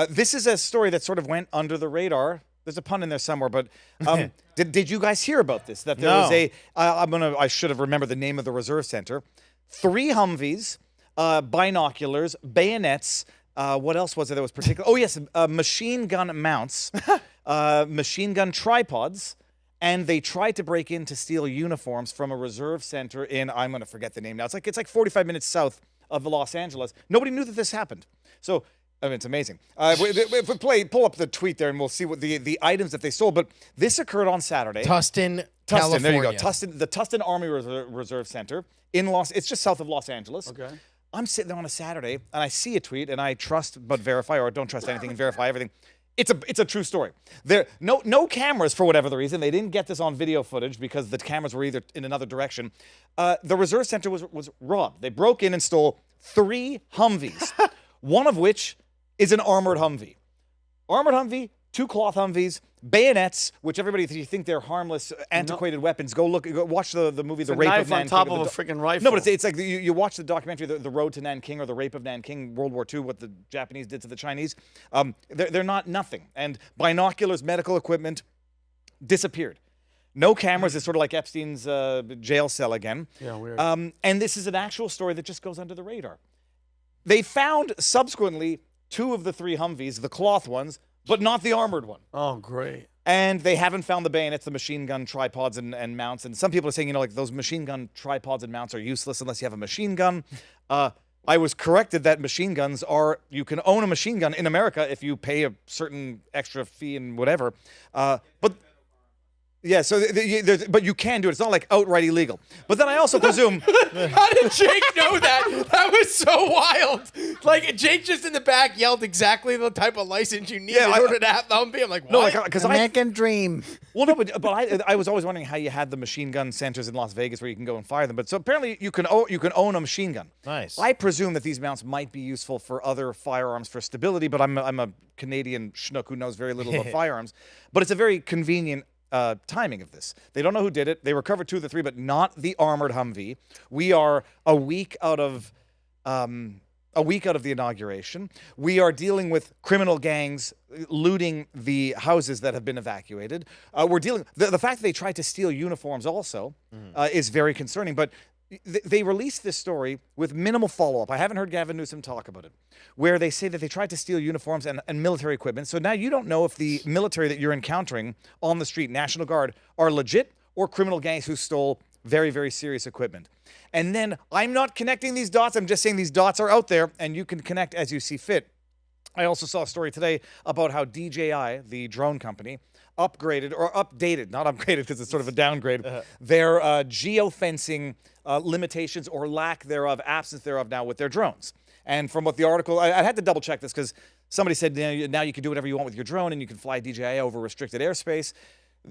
This is a story that sort of went under the radar. There's a pun in there somewhere, but did you guys hear about this? That there was a I should have remembered the name of the reserve center. 3 Humvees, binoculars, bayonets. What else was there that was particular? Oh yes, machine gun mounts, machine gun tripods, and they tried to break in to steal uniforms from a reserve center in, I'm going to forget the name now. It's like 45 minutes south of Los Angeles. Nobody knew that this happened. So. I mean, it's amazing. If we pull up the tweet there, and we'll see what the items that they stole. But this occurred on Saturday. Tustin, California. There you go. The Tustin Army Reserve Center in it's just south of Los Angeles. Okay. I'm sitting there on a Saturday, and I see a tweet, and I trust but verify, or don't trust anything and verify everything. It's a true story. There no cameras for whatever the reason. They didn't get this on video footage because the cameras were either in another direction. The reserve center was robbed. They broke in and stole 3 Humvees, one of which is an armored Humvee. Armored Humvee, 2 cloth Humvees, bayonets, which everybody, if you think they're harmless, antiquated weapons, go watch the movie The Rape of Nanking. Knife on top of a freaking rifle. No, but it's like you watch the documentary The Road to Nanking or The Rape of Nanking, World War II, what the Japanese did to the Chinese. They're not nothing. And binoculars, medical equipment, disappeared. No cameras. It's sort of like Epstein's jail cell again. Yeah, weird. And this is an actual story that just goes under the radar. They found subsequently 2 of the 3 Humvees, the cloth ones, but not the armored one. Oh, great. And they haven't found the bayonets, the machine gun tripods and mounts. And some people are saying, like those machine gun tripods and mounts are useless unless you have a machine gun. I was corrected that machine guns you can own a machine gun in America if you pay a certain extra fee and whatever. But yeah, so but you can do it. It's not like outright illegal. But then I also presume. How did Jake know that? That was so wild. Like, Jake just in the back yelled exactly the type of license you need in order to have the Humvee. I'm like, what? No, because American dream. Well, no, but I was always wondering how you had the machine gun centers in Las Vegas where you can go and fire them. But so apparently you can own a machine gun. Nice. I presume that these mounts might be useful for other firearms for stability, but I'm a Canadian schnook who knows very little about firearms. But it's a very convenient timing of this. They don't know who did it. They recovered 2 of the 3, but not the armored Humvee. We are a week out of the inauguration. We are dealing with criminal gangs looting the houses that have been evacuated. We're dealing the fact that they tried to steal uniforms also is very concerning. But they released this story with minimal follow-up. I haven't heard Gavin Newsom talk about it, where they say that they tried to steal uniforms and military equipment. So now you don't know if the military that you're encountering on the street, National Guard, are legit or criminal gangs who stole very, very serious equipment. And then I'm not connecting these dots. I'm just saying these dots are out there, and you can connect as you see fit. I also saw a story today about how DJI, the drone company, updated, not upgraded because it's sort of a downgrade, their geofencing limitations or lack thereof, absence thereof now with their drones. And from what the article, I had to double check this because somebody said now you can do whatever you want with your drone and you can fly DJI over restricted airspace.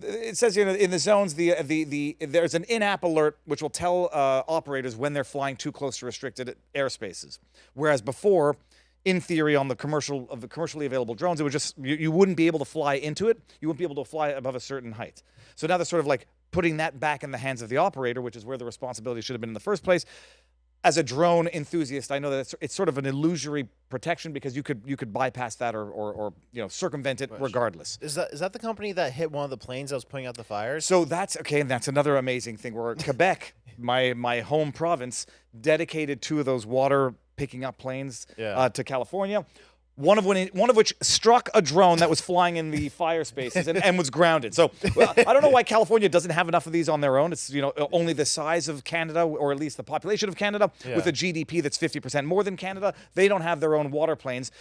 It says in the zones, there's an in-app alert which will tell operators when they're flying too close to restricted airspaces. Whereas before, in theory, on the commercially available drones, it would just you wouldn't be able to fly into it. You wouldn't be able to fly above a certain height. So now they're sort of like putting that back in the hands of the operator, which is where the responsibility should have been in the first place. As a drone enthusiast, I know that it's sort of an illusory protection because you could bypass that or circumvent it regardless. Is that the company that hit one of the planes that was putting out the fires? So that's okay, and that's another amazing thing where Quebec, my home province, dedicated 2 of those water picking up planes to California. One of which struck a drone that was flying in the fire spaces and was grounded. So I don't know why California doesn't have enough of these on their own. It's only the size of Canada, or at least the population of Canada, with a GDP that's 50% more than Canada. They don't have their own water planes.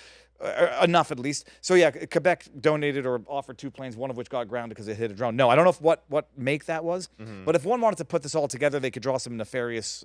Enough at least. So yeah, Quebec donated or offered 2 planes, one of which got grounded because it hit a drone. No, I don't know what make that was, but if one wanted to put this all together, they could draw some nefarious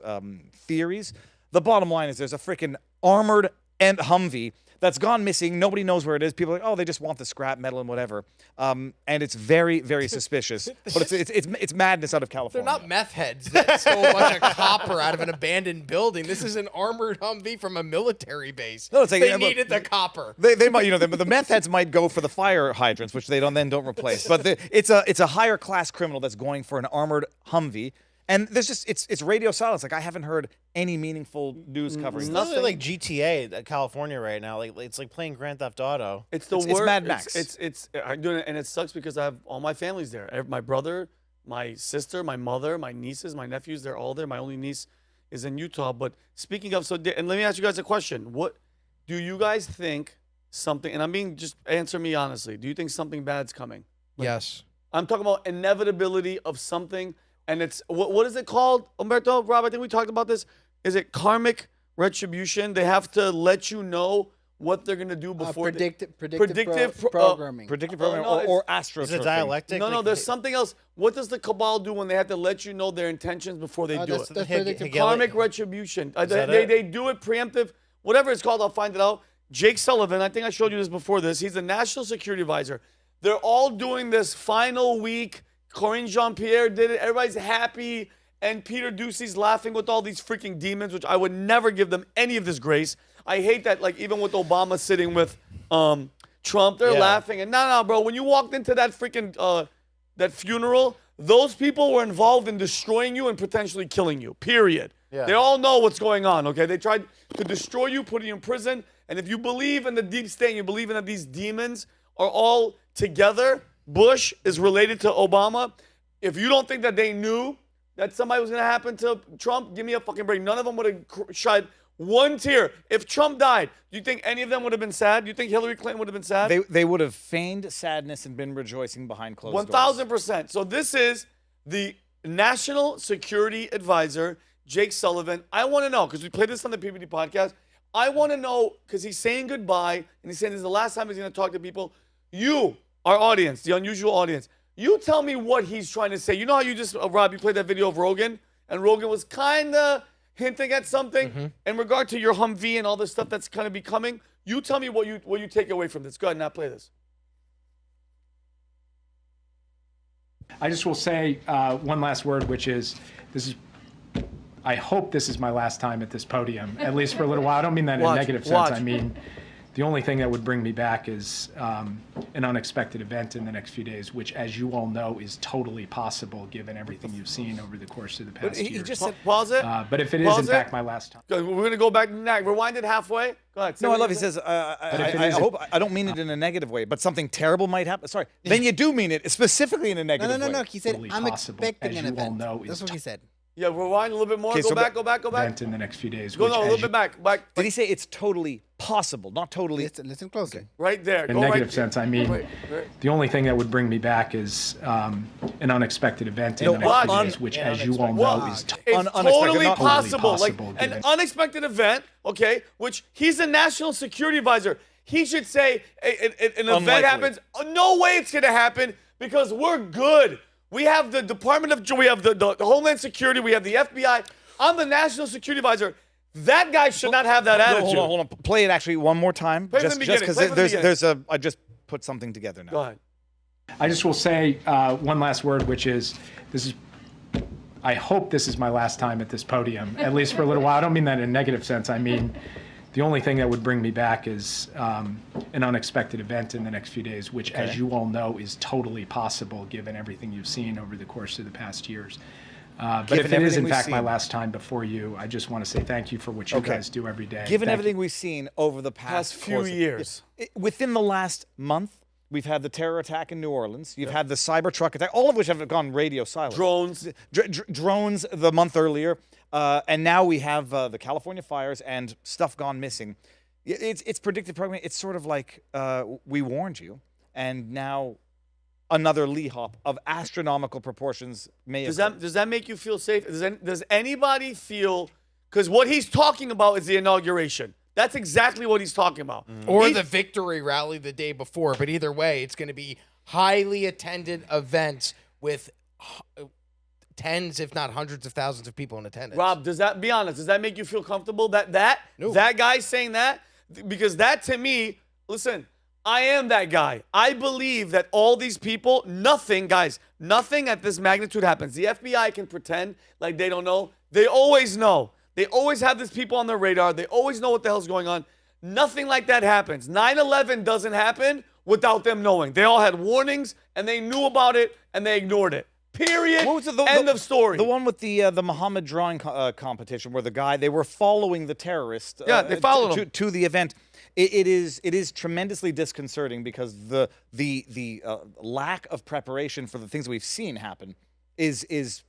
theories. The bottom line is there's a freaking armored Humvee that's gone missing. Nobody knows where it is. People are like, oh, they just want the scrap metal and whatever. And it's very, very suspicious. But it's madness out of California. They're not meth heads that stole a bunch of copper out of an abandoned building. This is an armored Humvee from a military base. No, it's like, they needed the copper. They might, the meth heads might go for the fire hydrants, which they don't replace. But it's a higher class criminal that's going for an armored Humvee. And there's just it's radio silence. Like I haven't heard any meaningful news covering. It's this. nothing like GTA, California right now. Like it's like playing Grand Theft Auto. It's the It's worst. Mad Max. I'm doing it, and it sucks because I have all my family's there. My brother, my sister, my mother, my nieces, my nephews. They're all there. My only niece is in Utah. But speaking of, and let me ask you guys a question. What do you guys think something? And just answer me honestly. Do you think something bad's coming? Yes. I'm talking about inevitability of something. And it's what is it called, Umberto? Rob, I think we talked about this. Is it karmic retribution? They have to let you know what they're gonna do before predictive programming. Predictive programming or astro. Is it dialectic? No, there's something else. What does the cabal do when they have to let you know their intentions before they do it? That's predictive. Karmic retribution. that They do it preemptive, whatever it's called. I'll find it out. Jake Sullivan, I think I showed you this before this. He's the national security advisor. They're all doing this final week. Corinne Jean-Pierre did it. Everybody's happy. And Peter Ducey's laughing with all these freaking demons, which I would never give them any of this grace. I hate that, like, even with Obama sitting with Trump, they're laughing. And no, bro, when you walked into that freaking, that funeral, those people were involved in destroying you and potentially killing you, period. Yeah. They all know what's going on, okay? They tried to destroy you, put you in prison. And if you believe in the deep state and you believe in that these demons are all together, Bush is related to Obama. If you don't think that they knew that somebody was going to happen to Trump, give me a fucking break. None of them would have shed one tear. If Trump died, do you think any of them would have been sad? Do you think Hillary Clinton would have been sad? They would have feigned sadness and been rejoicing behind closed doors. 1,000%. So this is the National Security Advisor, Jake Sullivan. I want to know, because we played this on the PBD podcast. I want to know, because he's saying goodbye, and he's saying this is the last time he's going to talk to people. You, our audience, the unusual audience, you tell me what he's trying to say. You know how you just, Rob, you played that video of Rogan, and Rogan was kind of hinting at something in regard to your Humvee and all this stuff that's kind of becoming. You tell me what you take away from this. Go ahead, now play this. I just will say one last word, which is I hope this is my last time at this podium, at least for a little while. I don't mean that in a negative sense. I mean, the only thing that would bring me back is an unexpected event in the next few days, which, as you all know, is totally possible given everything you've seen over the course of the past year. He just said, pause it. But if it is, in fact, my last time. We're going to go back to that. Rewind it halfway. Go ahead. No, I love. He says, I hope I don't mean it in a negative way, but something terrible might happen. Sorry. Then you do mean it specifically in a negative way. No. He said, Totally I'm possible, expecting as an you all event. know, That's is what he said. Yeah, rewind a little bit more. Okay, Go so back. event in the next few days. Go which, a as little you- bit back. Did he say it's totally possible, not totally? Listen closely. Right there. In Go a negative right, sense, I mean, right. the only thing that would bring me back is an unexpected event in the next few days, which, as you all know, is It's unexpected, totally not possible. Like possible, an given- unexpected event, okay, which he's a national security advisor. He should say an event Unlikely. happens. No way it's going to happen because we're good. We have the Department of, we have the Homeland Security, we have the FBI. I'm the national security advisor. That guy should not have that No, attitude. hold on. Play it actually one more time. Play from Just the beginning, because play from the there's a. I just put something together now. Go ahead. I just will say one last word, which is I hope this is my last time at this podium, at least for a little while. I don't mean that in a negative sense. I mean, the only thing that would bring me back is an unexpected event in the next few days, which, as you all know, is totally possible given everything you've seen over the course of the past years. But Given if it is, everything in we've fact, my seen. last time before you, I just want to say thank you for what you guys do every day. Given Thank everything we've seen over the past Few course of- years. within the last month, we've had the terror attack in New Orleans. You've had the Cybertruck attack, all of which have gone radio silent. Drones. Drones the month earlier, and now we have the California fires and stuff gone missing. It's predictive programming. It's sort of like we warned you, and now another Lee hop of astronomical proportions may Does occur. that make you feel safe? Does anybody feel, because what he's talking about is the inauguration. That's exactly what he's talking about. Or He's- the victory rally the day before. But either way, it's going to be highly attended events with tens, if not hundreds of thousands of people in attendance. Rob, be honest, does that make you feel comfortable that guy saying that? Because that to me, listen, I am that guy. I believe that all these people, nothing at this magnitude happens. The FBI can pretend like they don't know. They always know. They always have these people on their radar. They always know what the hell's going on. Nothing like that happens. 9/11 doesn't happen without them knowing. They all had warnings, and they knew about it, and they ignored it. Period. What was it, End of story. The one with the Muhammad drawing competition, where they were following the terrorist. Yeah, they followed him to the event. It is tremendously disconcerting because the lack of preparation for the things we've seen happen is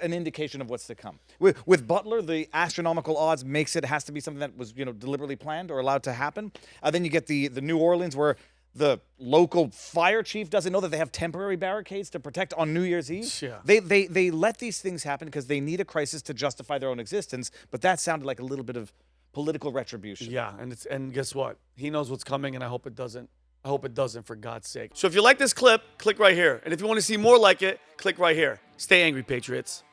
an indication of what's to come. With Butler, the astronomical odds has to be something that was deliberately planned or allowed to happen. Then you get the New Orleans, where the local fire chief doesn't know that they have temporary barricades to protect on New Year's Eve. Yeah. They let these things happen because they need a crisis to justify their own existence. But that sounded like a little bit of political retribution. Yeah, and guess what? He knows what's coming, and I hope it doesn't. I hope it doesn't, for God's sake. So if you like this clip, click right here. And if you want to see more like it, click right here. Stay angry, Patriots.